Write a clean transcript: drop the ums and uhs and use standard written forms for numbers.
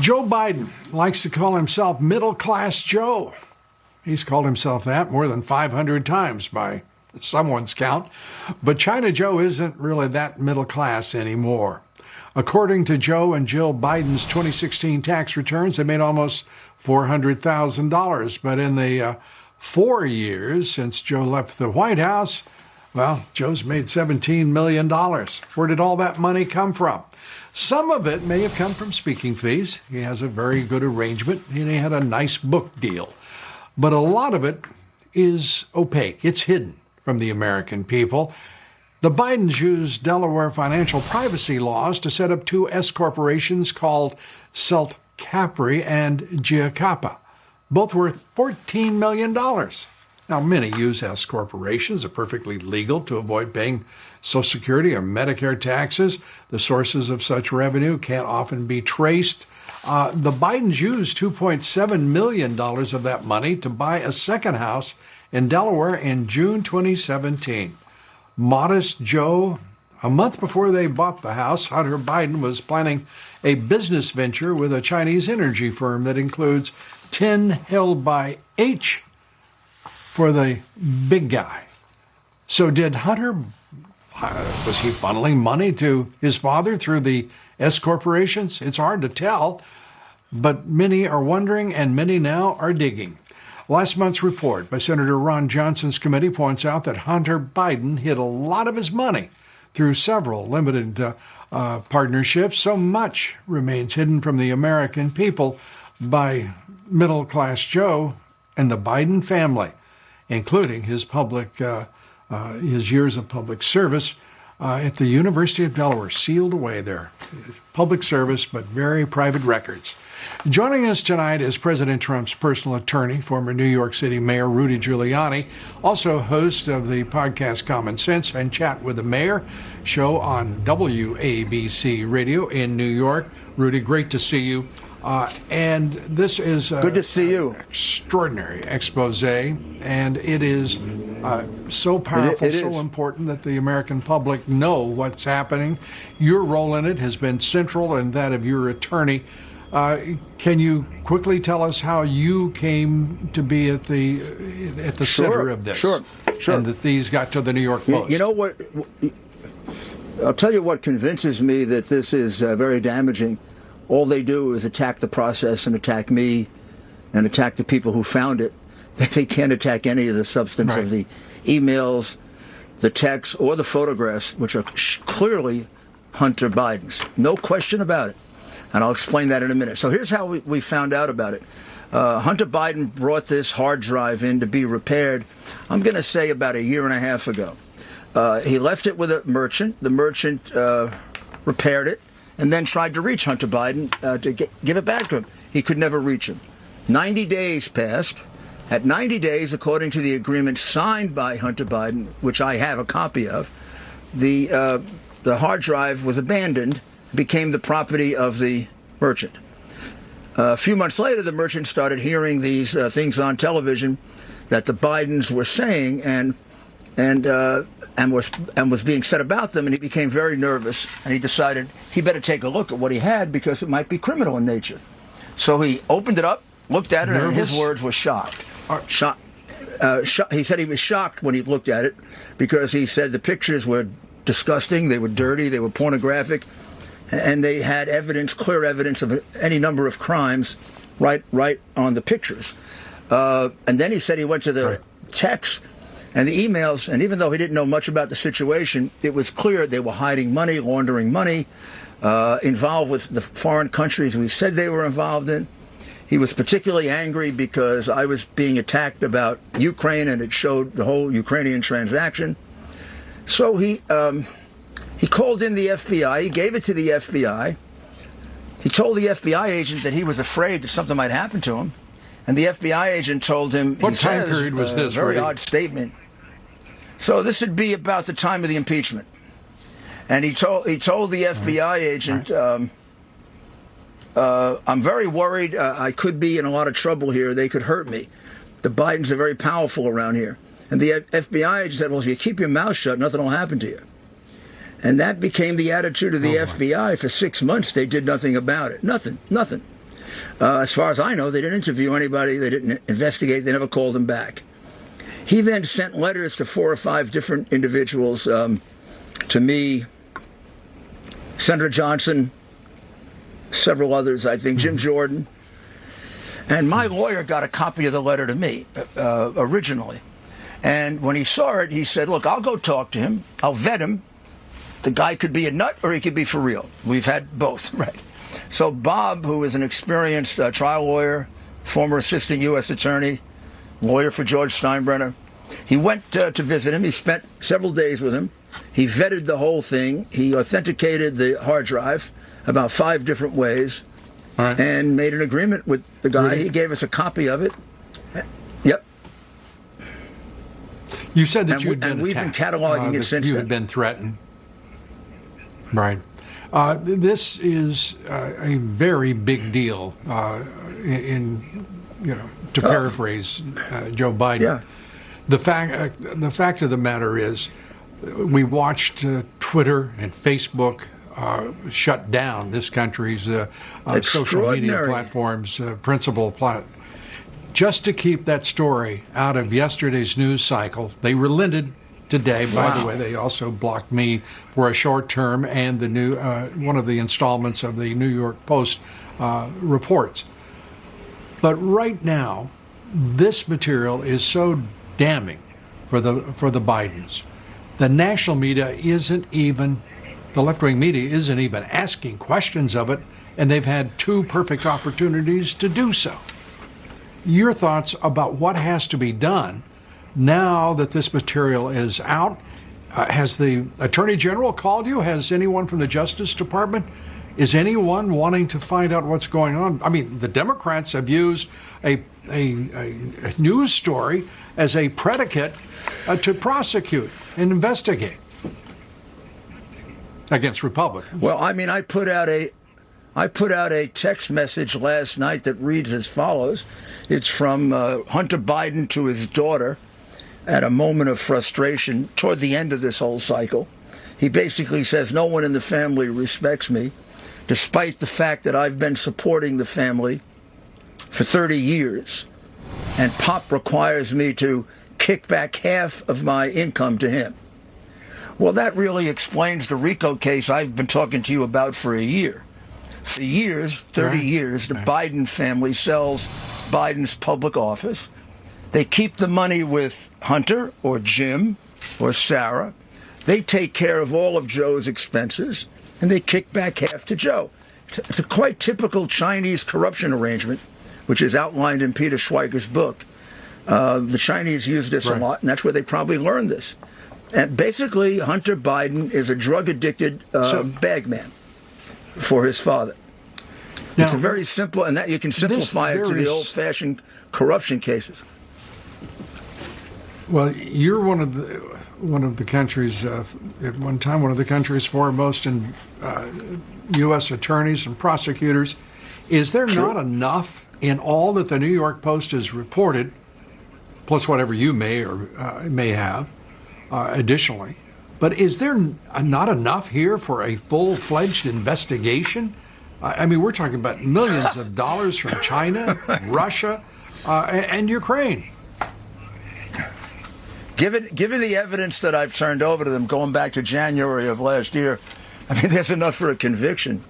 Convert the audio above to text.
Joe Biden likes to call himself middle-class Joe. He's called himself that more than 500 times by someone's count. But China Joe isn't really that middle class anymore. According to Joe and Jill Biden's 2016 tax returns, they made almost $400,000. But in the 4 years since Joe left the White House, well, Joe's made $17 million. Where did all that money come from? Some of it may have come from speaking fees. He has a very good arrangement, and he had a nice book deal. But a lot of it is opaque. It's hidden from the American people. The Bidens used Delaware financial privacy laws to set up two S corporations called Selt Capri and Giacapa, both worth $14 million. Now, many use S corporations. They're perfectly legal to avoid paying Social Security or Medicare taxes. The sources of such revenue can't often be traced. The Bidens used $2.7 million of that money to buy a second house in Delaware in June 2017. Modest Joe, a month before they bought the house, Hunter Biden was planning a business venture with a Chinese energy firm that includes 10 held by H for the big guy. So did Hunter, was he funneling money to his father through the S corporations? It's hard to tell, but many are wondering and many now are digging. Last month's report by Senator Ron Johnson's committee points out that Hunter Biden hid a lot of his money through several limited partnerships. So much remains hidden from the American people by middle-class Joe and the Biden family, including his his years of public service at the University of Delaware, sealed away there. Public service, but very private records. Joining us tonight is President Trump's personal attorney, former New York City Mayor Rudy Giuliani, also host of the podcast Common Sense and Chat with the Mayor show on WABC Radio in New York. Rudy, great to see you. And this is good to see you. An extraordinary expose, and it is so powerful, so important that the American public know what's happening. Your role in it has been central, and that of your attorney. Can you quickly tell us how you came to be at the center of this? Sure. And that these got to the New York Post. You know what? I'll tell you what convinces me that this is very damaging. All they do is attack the process and attack me and attack the people who found it. They can't attack any of the substance of the emails, the texts, or the photographs, which are clearly Hunter Biden's. No question about it. And I'll explain that in a minute. So here's how we found out about it. Hunter Biden brought this hard drive in to be repaired, I'm going to say about a year and a half ago. He left it with a merchant. The merchant repaired it and then tried to reach Hunter Biden to give it back to him. He could never reach him. 90 days passed. At 90 days, according to the agreement signed by Hunter Biden, which I have a copy of, the hard drive was abandoned, became the property of the merchant. A few months later, the merchant started hearing these things on television that the Bidens were saying and was being said about them, and he became very nervous, and he decided he better take a look at what he had because it might be criminal in nature. So he opened it up, looked at it, and his words were shocked. He said he was shocked when he looked at it because he said the pictures were disgusting, they were dirty, they were pornographic, and they had clear evidence of any number of crimes right on the pictures. And then he said he went to the texts and the emails, and even though he didn't know much about the situation, it was clear they were hiding money, laundering money, involved with the foreign countries we said they were involved in. He was particularly angry because I was being attacked about Ukraine, and it showed the whole Ukrainian transaction. So he called in the FBI. He gave it to the FBI. He told the FBI agent that he was afraid that something might happen to him. And the FBI agent told him, what time period was this? Very odd statement. So this would be about the time of the impeachment. And he told the FBI agent, I'm very worried. I could be in a lot of trouble here. They could hurt me. The Bidens are very powerful around here. And the FBI agent said, well, if you keep your mouth shut, nothing will happen to you. And that became the attitude of the FBI. For 6 months, they did nothing about it. Nothing. As far as I know, they didn't interview anybody. They didn't investigate. They never called him back. He then sent letters to 4 or 5 different individuals, to me, Senator Johnson, several others, I think, Jim Jordan. And my lawyer got a copy of the letter to me originally. And when he saw it, he said, look, I'll go talk to him. I'll vet him. The guy could be a nut or he could be for real. We've had both, right? So Bob, who is an experienced trial lawyer, former assistant U.S. attorney, lawyer for George Steinbrenner, he went to visit him. He spent several days with him. He vetted the whole thing. He authenticated the hard drive about 5 different ways. All right. And made an agreement with the guy. Rudy? He gave us a copy of it. Yep. You said that And you had been and we've been attacked, cataloging it that since you then. had been threatened. Right. This is a very big deal to paraphrase Joe Biden. Yeah. The fact of the matter is, we watched Twitter and Facebook shut down this country's social media platforms, just to keep that story out of yesterday's news cycle. They relented today. By the way, they also blocked me for a short term and the new one of the installments of the New York Post reports. But right now, this material is so damning for the Bidens. The national media isn't even, the left-wing media isn't even asking questions of it, and they've had 2 perfect opportunities to do so. Your thoughts about what has to be done now that this material is out? Has the Attorney General called you? Has anyone from the Justice Department? Is anyone wanting to find out what's going on? I mean, the Democrats have used a news story as a predicate to prosecute and investigate against Republicans. Well, I mean, I put out a text message last night that reads as follows. It's from Hunter Biden to his daughter at a moment of frustration toward the end of this whole cycle. He basically says, no one in the family respects me, despite the fact that I've been supporting the family for 30 years, and Pop requires me to kick back half of my income to him. Well, that really explains the RICO case I've been talking to you about for a year. For years, 30 years, the Biden family sells Biden's public office. They keep the money with Hunter or Jim or Sarah. They take care of all of Joe's expenses, and they kick back half to Joe. It's a quite typical Chinese corruption arrangement, which is outlined in Peter Schweiger's book. The Chinese use this a lot, and that's where they probably learned this. And basically, Hunter Biden is a drug-addicted bagman for his father. Now, it's a very simple, and that you can simplify it to the old-fashioned corruption cases. Well, you're one of the country's at one time one of the country's foremost in U.S. attorneys and prosecutors. Is there not enough in all that the New York Post has reported, plus whatever you may or may have additionally? But is there not enough here for a full-fledged investigation? I mean, we're talking about millions of dollars from China, Russia, and Ukraine. Given the evidence that I've turned over to them going back to January of last year, I mean, there's enough for a conviction.